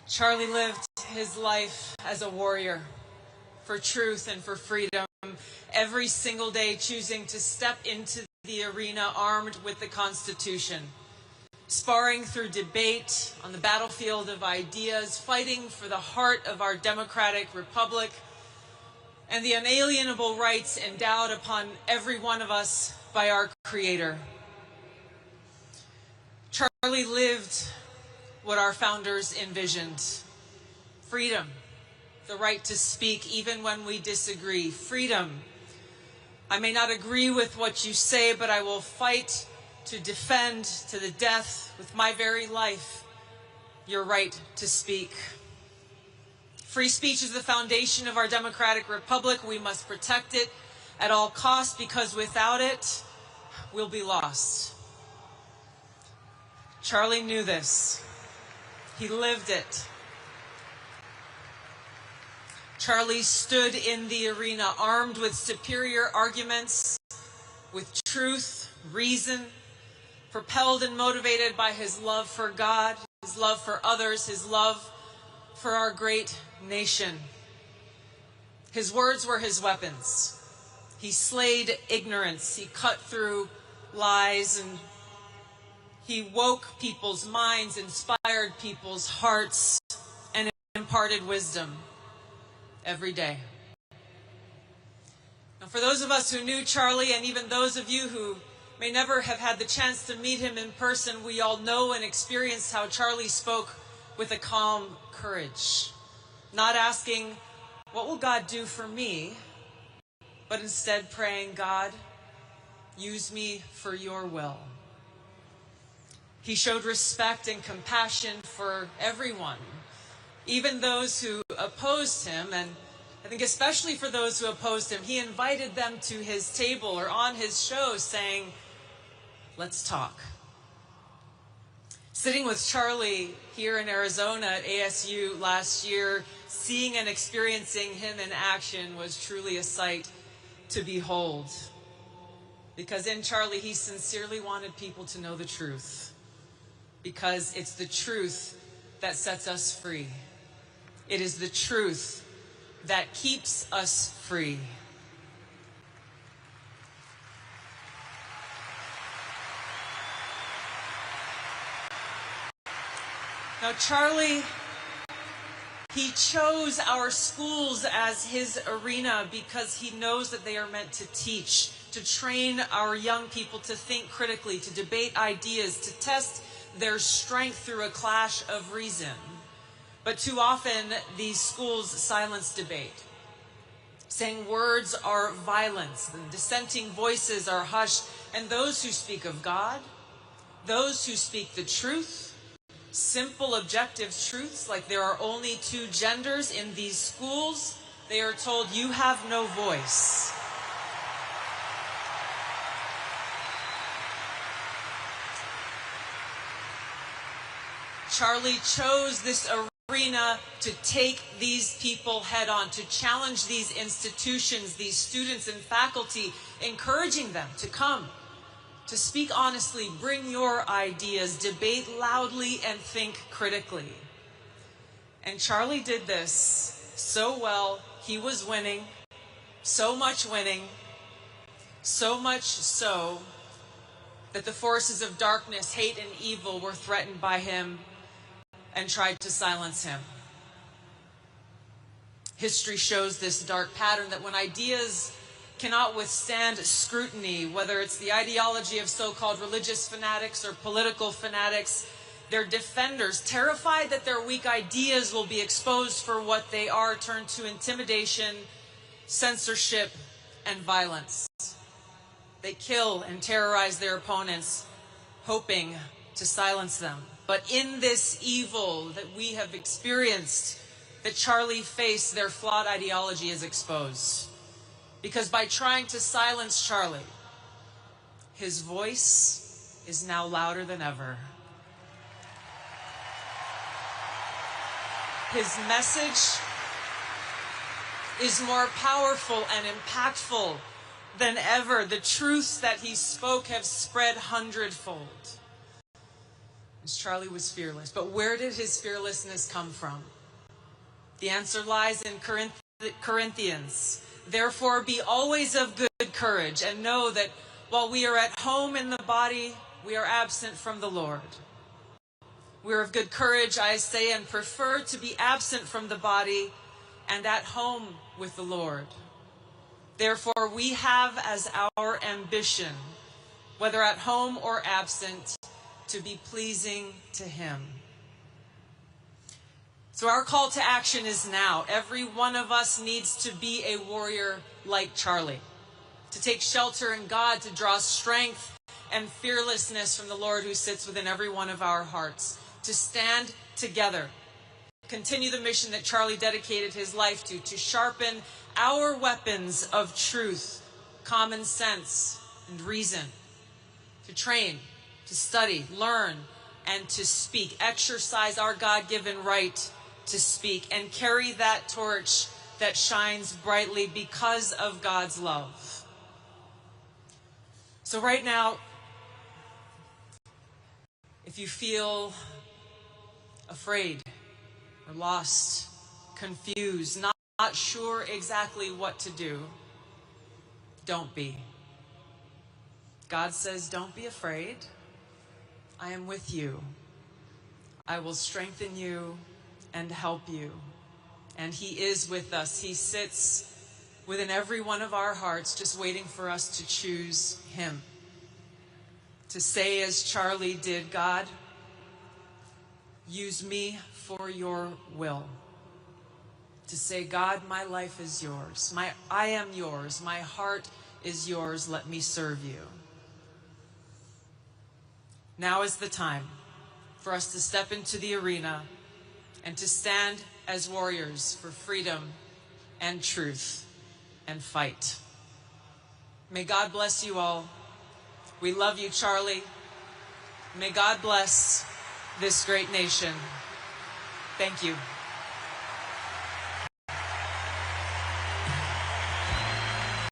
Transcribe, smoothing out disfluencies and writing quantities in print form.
Charlie lived his life as a warrior for truth and for freedom, every single day choosing to step into the arena armed with the Constitution, sparring through debate on the battlefield of ideas, fighting for the heart of our democratic republic and the unalienable rights endowed upon every one of us by our Creator. Charlie lived what our founders envisioned: freedom, the right to speak even when we disagree. Freedom. I may not agree with what you say, but I will fight to defend to the death with my very life your right to speak. Free speech is the foundation of our democratic republic. We must protect it at all costs, because without it, we'll be lost. Charlie knew this. He lived it. Charlie stood in the arena armed with superior arguments, with truth, reason, propelled and motivated by his love for God, his love for others, his love for our great nation. His words were his weapons. He slayed ignorance. He cut through lies, and he woke people's minds, inspired people's hearts, and imparted wisdom every day. Now, for those of us who knew Charlie, and even those of you who may never have had the chance to meet him in person, we all know and experienced how Charlie spoke with a calm courage, not asking, "What will God do for me?" but instead praying, "God, use me for your will." He showed respect and compassion for everyone, even those who opposed him, and I think especially for those who opposed him, he invited them to his table or on his show saying, "Let's talk." Sitting with Charlie here in Arizona at ASU last year, seeing and experiencing him in action was truly a sight to behold. Because in Charlie, he sincerely wanted people to know the truth. Because it's the truth that sets us free. It is the truth that keeps us free. Now, Charlie, he chose our schools as his arena because he knows that they are meant to teach, to train our young people to think critically, to debate ideas, to test their strength through a clash of reason. But too often, these schools silence debate, saying words are violence, and dissenting voices are hushed, and those who speak of God, those who speak the truth, simple objective truths like there are only two genders in these schools, they are told, "You have no voice." Charlie chose this arena to take these people head on, to challenge these institutions, these students and faculty, encouraging them to come, to speak honestly, bring your ideas, debate loudly, and think critically. And Charlie did this so well, he was winning, so much so that the forces of darkness, hate, and evil were threatened by him and tried to silence him. History shows this dark pattern that when ideas cannot withstand scrutiny, whether it's the ideology of so-called religious fanatics or political fanatics, their defenders, terrified that their weak ideas will be exposed for what they are, turn to intimidation, censorship, and violence. They kill and terrorize their opponents, hoping to silence them. But in this evil that we have experienced, that Charlie faced, their flawed ideology is exposed. Because by trying to silence Charlie, his voice is now louder than ever. His message is more powerful and impactful than ever. The truths that he spoke have spread hundredfold. Because Charlie was fearless. But where did his fearlessness come from? The answer lies in Corinthians. Therefore, be always of good courage, and know that while we are at home in the body, we are absent from the Lord. We are of good courage, I say, and prefer to be absent from the body and at home with the Lord. Therefore, we have as our ambition, whether at home or absent, to be pleasing to Him. So our call to action is now. Every one of us needs to be a warrior like Charlie, to take shelter in God, to draw strength and fearlessness from the Lord who sits within every one of our hearts, to stand together, continue the mission that Charlie dedicated his life to sharpen our weapons of truth, common sense, and reason, to train, to study, learn, and to speak, exercise our God-given right to speak, and carry that torch that shines brightly because of God's love. So right now, if you feel afraid or lost, confused, not sure exactly what to do, don't be. God says, don't be afraid. I am with you. I will strengthen you and help you. And He is with us. He sits within every one of our hearts, just waiting for us to choose Him. To say as Charlie did, God, use me for your will. To say, God, my life is yours. I am yours. My heart is yours. Let me serve you. Now is the time for us to step into the arena and to stand as warriors for freedom and truth and fight. May God bless you all. We love you, Charlie. May God bless this great nation. Thank you.